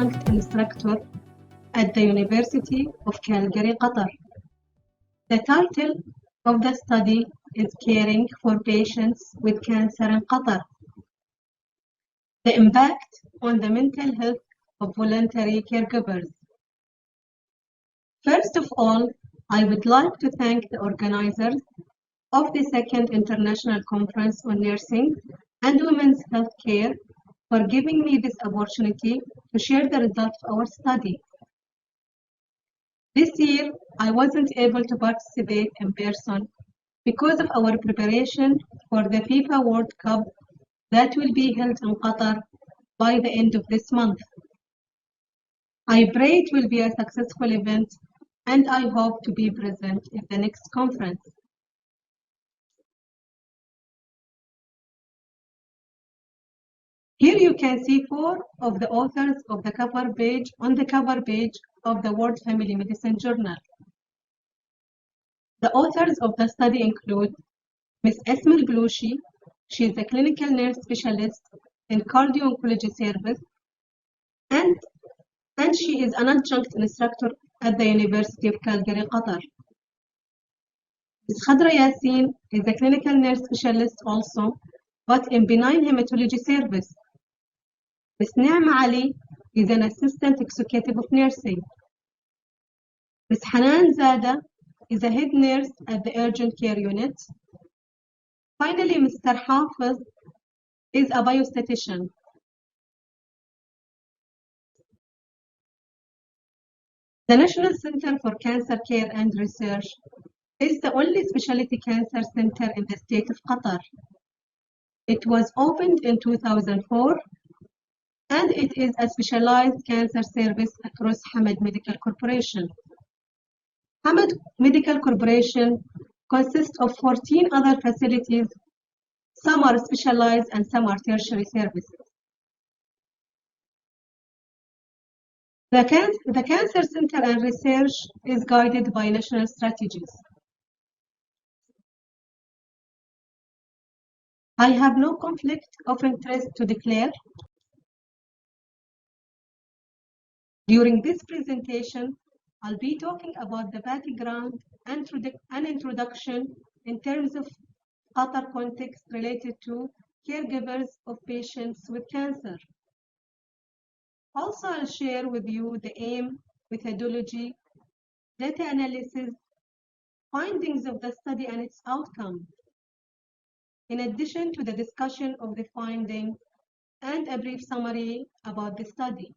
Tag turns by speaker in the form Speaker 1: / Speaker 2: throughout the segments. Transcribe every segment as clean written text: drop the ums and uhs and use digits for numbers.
Speaker 1: adjunct instructor at the University of Calgary, Qatar. The title of the study is Caring for Patients with Cancer in Qatar: The Impact on the Mental Health of Voluntary Caregivers. First of all, I would like to thank the organizers of the Second International Conference on Nursing and Women's Health Care for giving me this opportunity to share the results of our study. This year, I wasn't able to participate in person because of our preparation for the FIFA World Cup that will be held in Qatar by the end of this month. I pray it will be a successful event, and I hope to be present at the next conference. Here you can see 4 of the authors of the cover page on the cover page of the World Family Medicine Journal. The authors of the study include Ms. Esma Al-Blushi. She is a clinical nurse specialist in cardio-oncology service, and she is an adjunct instructor at the University of Calgary, Qatar. Ms. Khadra Yassin is a clinical nurse specialist also, but in benign hematology service. Ms. Naima Ali is an assistant executive of nursing. Ms. Hanan Zada is a head nurse at the urgent care unit. Finally, Mr. Hafiz is a biostatician. The National Center for Cancer Care and Research is the only specialty cancer center in the state of Qatar. It was opened in 2004, and it is a specialized cancer service across Hamad Medical Corporation. Hamad Medical Corporation consists of 14 other facilities. Some are specialized and some are tertiary services. The Cancer Center and Research is guided by national strategies. I have no conflict of interest to declare. During this presentation, I'll be talking about the background and introduction in terms of Qatar context related to caregivers of patients with cancer. Also, I'll share with you the aim, methodology, data analysis, findings of the study and its outcome, in addition to the discussion of the finding and a brief summary about the study.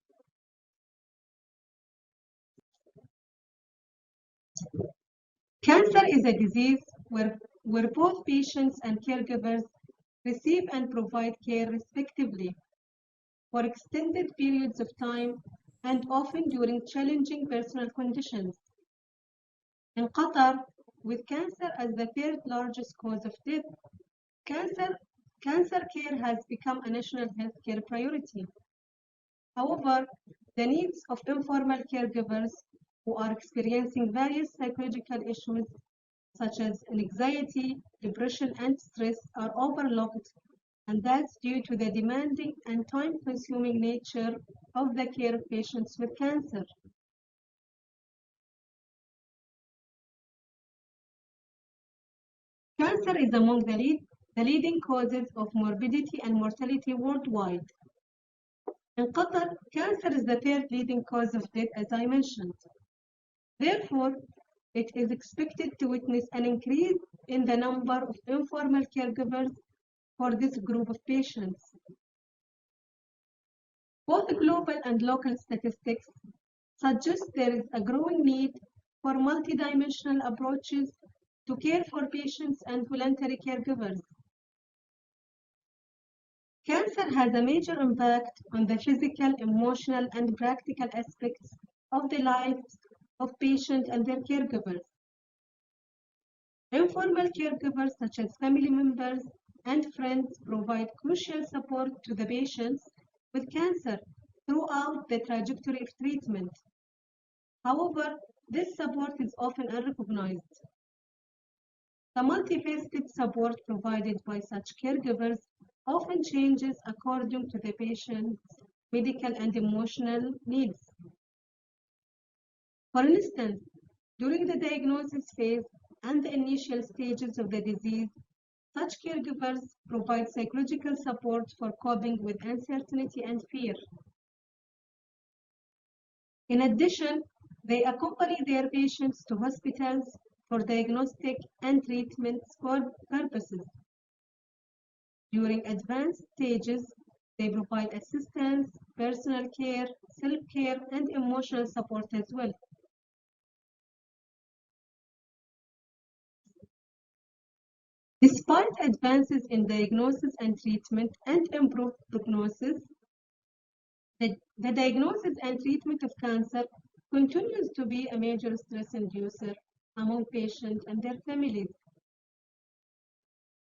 Speaker 1: Cancer is a disease where both patients and caregivers receive and provide care respectively for extended periods of time and often during challenging personal conditions. In Qatar, with cancer as the third largest cause of death, cancer care has become a national healthcare priority. However, the needs of informal caregivers who are experiencing various psychological issues such as anxiety, depression, and stress are overlooked, and that's due to the demanding and time-consuming nature of the care of patients with cancer. Cancer is among the leading causes of morbidity and mortality worldwide. In Qatar, cancer is the third leading cause of death, as I mentioned. Therefore, it is expected to witness an increase in the number of informal caregivers for this group of patients. Both global and local statistics suggest there is a growing need for multidimensional approaches to care for patients and voluntary caregivers. Cancer has a major impact on the physical, emotional, and practical aspects of the lives of patients and their caregivers. Informal caregivers such as family members and friends provide crucial support to the patients with cancer throughout the trajectory of treatment. However, this support is often unrecognized. The multifaceted support provided by such caregivers often changes according to the patient's medical and emotional needs. For instance, during the diagnosis phase and the initial stages of the disease, such caregivers provide psychological support for coping with uncertainty and fear. In addition, they accompany their patients to hospitals for diagnostic and treatment purposes. During advanced stages, they provide assistance, personal care, self-care, and emotional support as well. Despite advances in diagnosis and treatment and improved prognosis, the diagnosis and treatment of cancer continues to be a major stress inducer among patients and their families.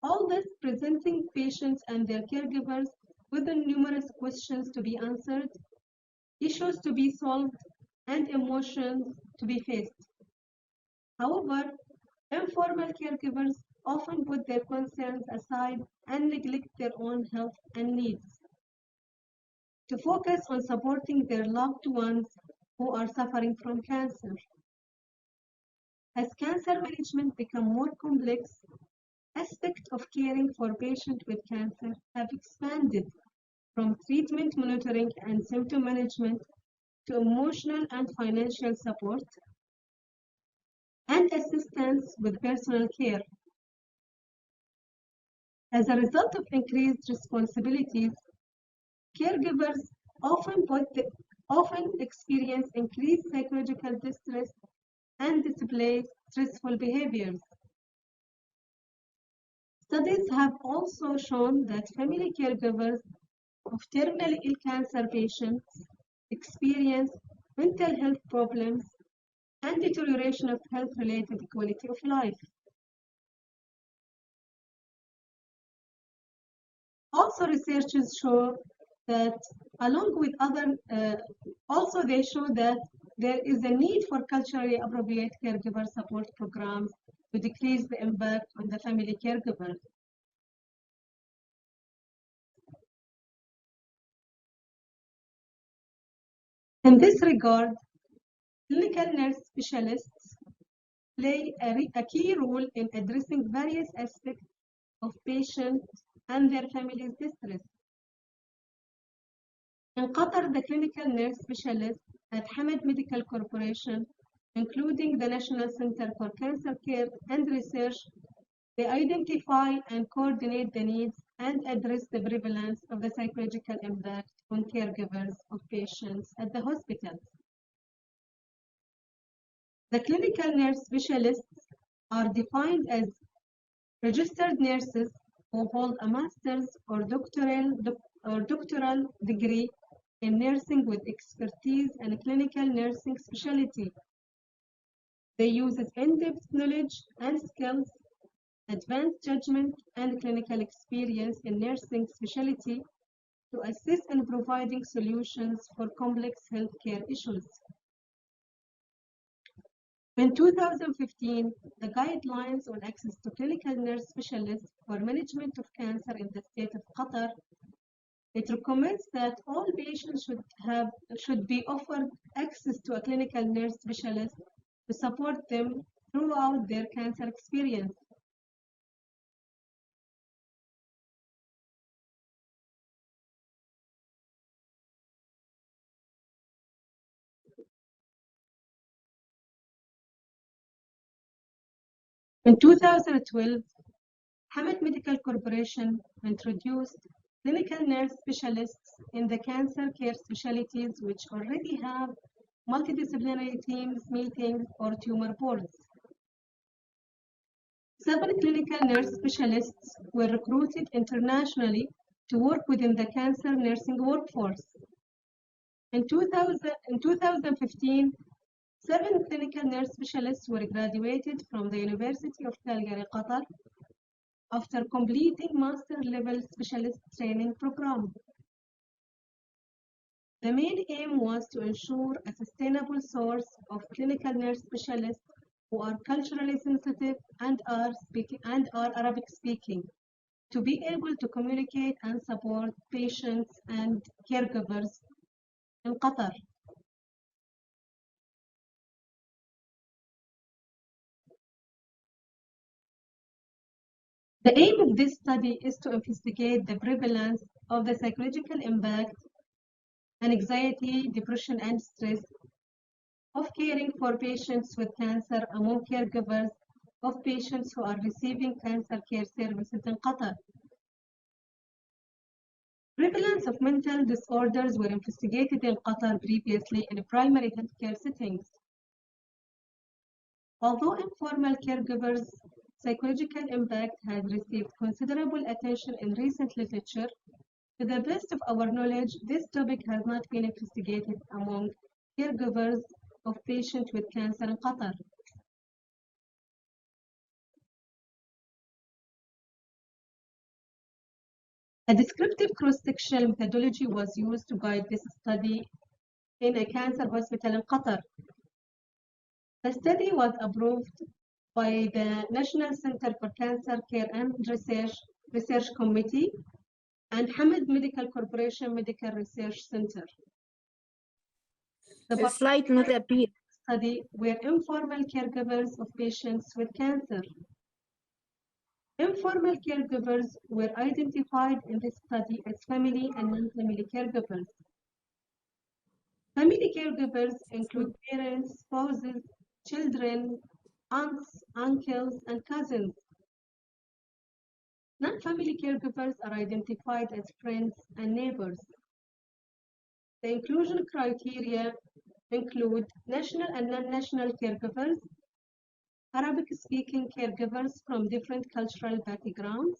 Speaker 1: All this presenting patients and their caregivers with the numerous questions to be answered, issues to be solved, and emotions to be faced. However, informal caregivers often put their concerns aside and neglect their own health and needs to focus on supporting their loved ones who are suffering from cancer. As cancer management becomes more complex, aspects of caring for patients with cancer have expanded from treatment monitoring and symptom management to emotional and financial support and assistance with personal care. As a result of increased responsibilities, caregivers often experience increased psychological distress and display stressful behaviors. Studies have also shown that family caregivers of terminally ill cancer patients experience mental health problems and deterioration of health-related quality of life. Also, researchers show that along with also they show that there is a need for culturally appropriate caregiver support programs to decrease the impact on the family caregivers. In this regard, clinical nurse specialists play a key role in addressing various aspects of patients and their families' distress. In Qatar, the clinical nurse specialists at Hamad Medical Corporation, including the National Center for Cancer Care and Research, they identify and coordinate the needs and address the prevalence of the psychological impact on caregivers of patients at the hospitals. The clinical nurse specialists are defined as registered nurses who hold a master's or doctoral degree in nursing with expertise in clinical nursing specialty. They use in-depth knowledge and skills, advanced judgment, and clinical experience in nursing specialty to assist in providing solutions for complex healthcare issues. In 2015, the guidelines on access to clinical nurse specialists for management of cancer in the state of Qatar, it recommends that all patients should be offered access to a clinical nurse specialist to support them throughout their cancer experience. In 2012, Hamad Medical Corporation introduced clinical nurse specialists in the cancer care specialties which already have multidisciplinary teams meetings or tumor boards. 7 clinical nurse specialists were recruited internationally to work within the cancer nursing workforce. In 2015, 7 clinical nurse specialists were graduated from the University of Calgary, Qatar, after completing master-level specialist training program. The main aim was to ensure a sustainable source of clinical nurse specialists who are culturally sensitive and are Arabic speaking, to be able to communicate and support patients and caregivers in Qatar. The aim of this study is to investigate the prevalence of the psychological impact and anxiety, depression, and stress of caring for patients with cancer among caregivers of patients who are receiving cancer care services in Qatar. Prevalence of mental disorders were investigated in Qatar previously in primary healthcare settings. Although informal caregivers' psychological impact has received considerable attention in recent literature, to the best of our knowledge, this topic has not been investigated among caregivers of patients with cancer in Qatar. A descriptive cross-sectional methodology was used to guide this study in a cancer hospital in Qatar. The study was approved by the National Center for Cancer Care and Research Committee and Hamad Medical Corporation Medical Research Center. The
Speaker 2: slide not appear.
Speaker 1: Study were informal caregivers of patients with cancer. Informal caregivers were identified in this study as family and non-family caregivers. Family caregivers include parents, spouses, children, aunts, uncles, and cousins. Non-family caregivers are identified as friends and neighbors. The inclusion criteria include national and non-national caregivers, Arabic-speaking caregivers from different cultural backgrounds,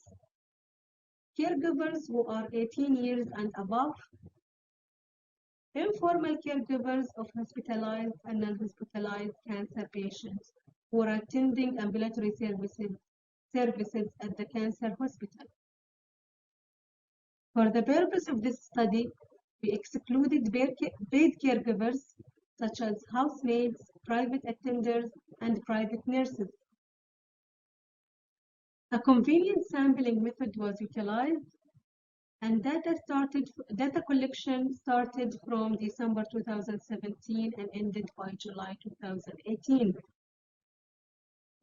Speaker 1: caregivers who are 18 years and above, informal caregivers of hospitalized and non-hospitalized cancer patients who are attending ambulatory services at the cancer hospital. For the purpose of this study, we excluded paid caregivers such as housemaids, private attenders, and private nurses. A convenient sampling method was utilized, and data collection started from December 2017 and ended by July 2018.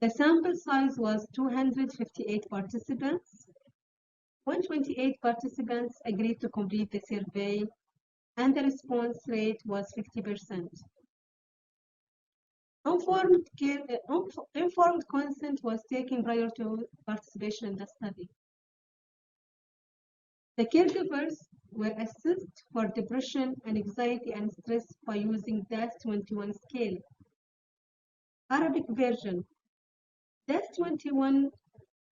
Speaker 1: The sample size was 258 participants. 128 participants agreed to complete the survey, and the response rate was 50%. Informed consent was taken prior to participation in the study. The caregivers were assessed for depression and anxiety and stress by using DAS-21 scale. Arabic version. DAS-21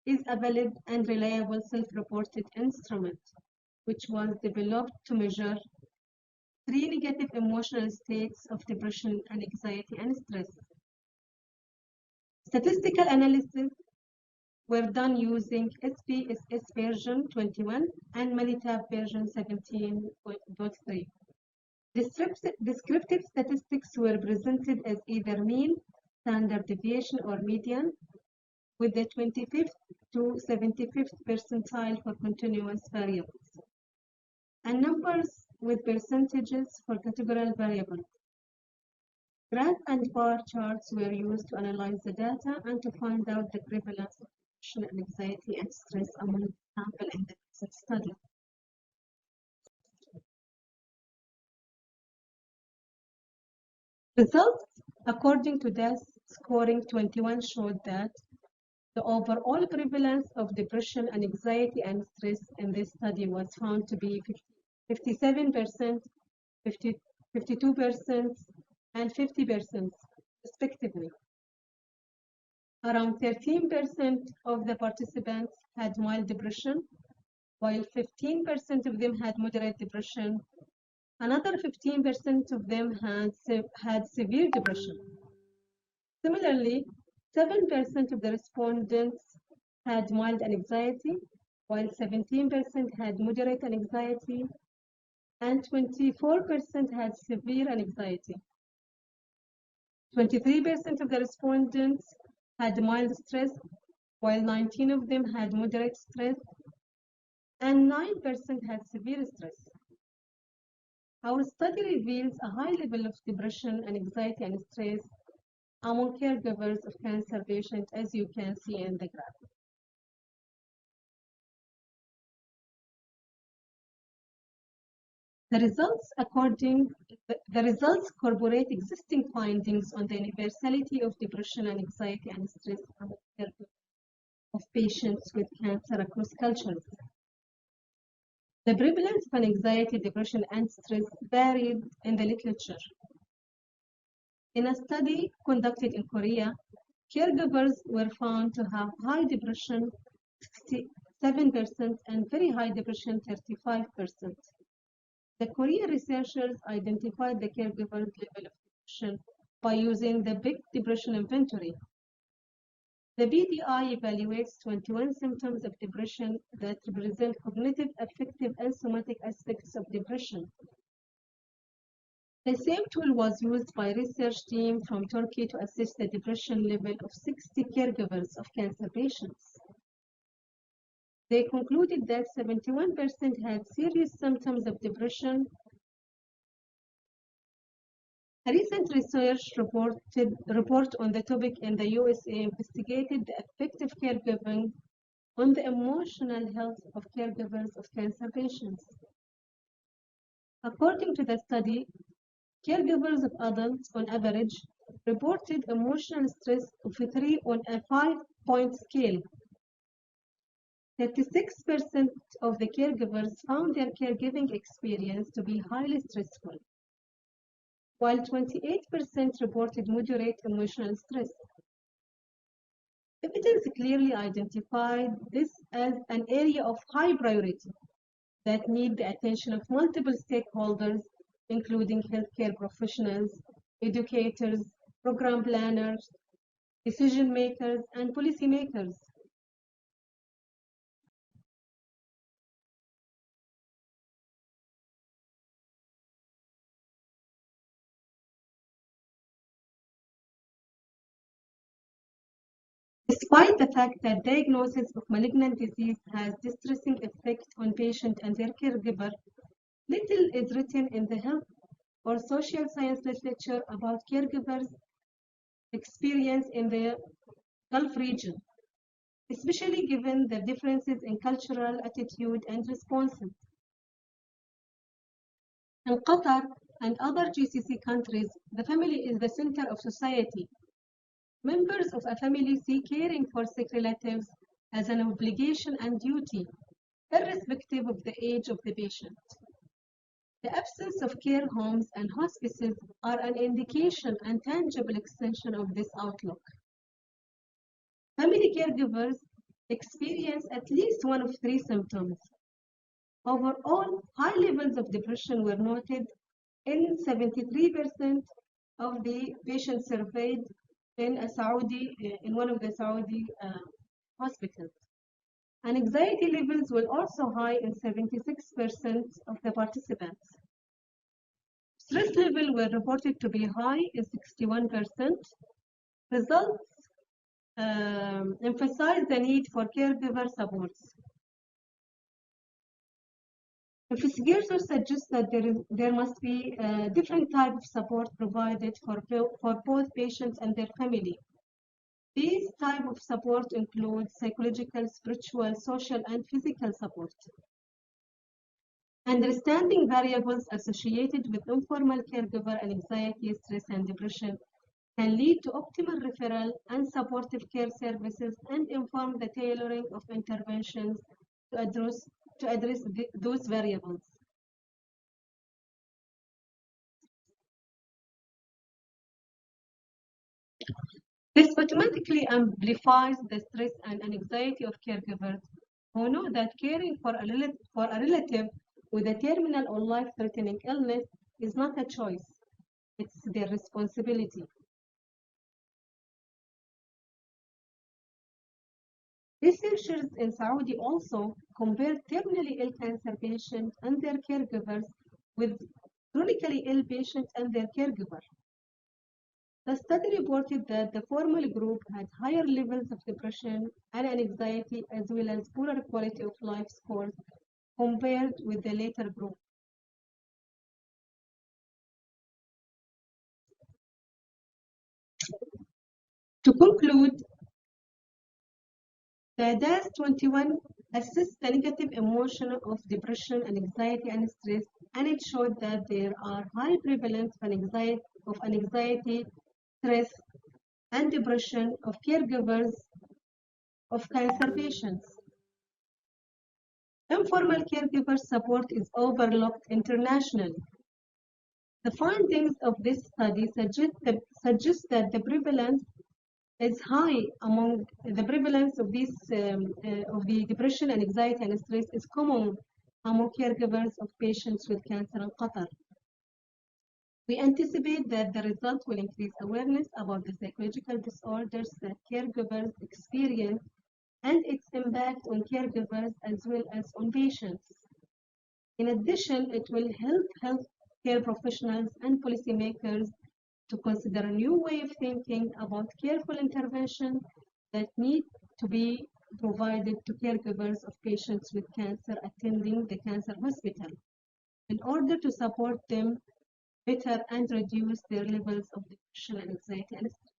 Speaker 1: is a valid and reliable self-reported instrument, which was developed to measure 3 negative emotional states of depression and anxiety and stress. Statistical analysis were done using SPSS version 21 and Manitab version 17.3. Descriptive statistics were presented as either mean, standard deviation, or median, with the 25th to 75th percentile for continuous variables, and numbers with percentages for categorical variables. Graph and bar charts were used to analyze the data and to find out the prevalence of depression and anxiety and stress among the sample in the study. Results according to DAS scoring 21 showed that the overall prevalence of depression and anxiety and stress in this study was found to be 57%, 52%, and 50%, respectively. Around 13% of the participants had mild depression, while 15% of them had moderate depression. Another 15% of them had severe depression. Similarly, 7% of the respondents had mild anxiety, while 17% had moderate anxiety, and 24% had severe anxiety. 23% of the respondents had mild stress, while 19 of them had moderate stress, and 9% had severe stress. Our study reveals a high level of depression and anxiety and stress among caregivers of cancer patients, as you can see in the graph. The results corroborate existing findings on the universality of depression and anxiety and stress among caregivers of patients with cancer across cultures. The prevalence of anxiety, depression, and stress varied in the literature. In a study conducted in Korea, caregivers were found to have high depression, 67%, and very high depression, 35%. The Korean researchers identified the caregiver's level of depression by using the Big Depression Inventory. The BDI evaluates 21 symptoms of depression that represent cognitive, affective, and somatic aspects of depression. The same tool was used by a research team from Turkey to assess the depression level of 60 caregivers of cancer patients. They concluded that 71% had serious symptoms of depression. A recent research report on the topic in the USA investigated the effect of caregiving on the emotional health of caregivers of cancer patients. According to the study, caregivers of adults, on average, reported emotional stress of a 3 on a 5-point scale. 36% of the caregivers found their caregiving experience to be highly stressful, while 28% reported moderate emotional stress. Evidence clearly identified this as an area of high priority that need the attention of multiple stakeholders, including healthcare professionals, educators, program planners, decision makers, and policymakers. Despite the fact that diagnosis of malignant disease has distressing effect on patient and their caregiver, little is written in the health or social science literature about caregivers' experience in the Gulf region, especially given the differences in cultural attitude and responses. In Qatar and other GCC countries, the family is the center of society. Members of a family see caring for sick relatives as an obligation and duty, irrespective of the age of the patient. The absence of care homes and hospices are an indication and tangible extension of this outlook. Family caregivers experience at least one of 3 symptoms. Overall, high levels of depression were noted in 73% of the patients surveyed in one of the Saudi hospitals. And anxiety levels were also high in 76% of the participants. Stress levels were reported to be high in 61%. Results emphasize the need for caregiver supports. Investigators suggest that there must be a different type of support provided for both patients and their family. These type of support include psychological, spiritual, social, and physical support. Understanding variables associated with informal caregiver and anxiety, stress, and depression can lead to optimal referral and supportive care services and inform the tailoring of interventions to address those variables. This automatically amplifies the stress and anxiety of caregivers who know that caring for a relative with a terminal or life-threatening illness is not a choice, it's their responsibility. Researchers in Saudi also compared terminally ill cancer patients and their caregivers with chronically ill patients and their caregiver. The study reported that the formal group had higher levels of depression and anxiety as well as poorer quality of life scores compared with the later group. To conclude, the DAS-21 assessed the negative emotion of depression and anxiety and stress, and it showed that there are high prevalence of anxiety, stress, and depression of caregivers of cancer patients. Informal caregiver support is overlooked internationally. The findings of this study suggest that the prevalence is high among the prevalence of of the depression and anxiety and stress is common among caregivers of patients with cancer in Qatar. We anticipate that the result will increase awareness about the psychological disorders that caregivers experience and its impact on caregivers as well as on patients. In addition, it will help healthcare professionals and policymakers to consider a new way of thinking about careful intervention that need to be provided to caregivers of patients with cancer attending the cancer hospital in order to support them better and reduce their levels of depression and anxiety and stress.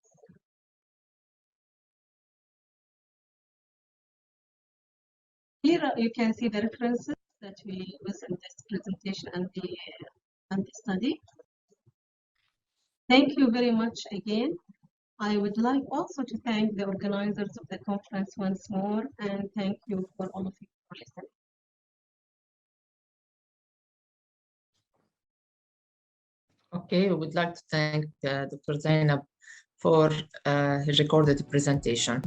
Speaker 1: Here you can see the references that we use in this presentation and the study. Thank you very much again. I would like also to thank the organizers of the conference once more, and thank you for all of you for listening.
Speaker 2: Okay, we would like to thank Dr. Zeinab for his recorded presentation.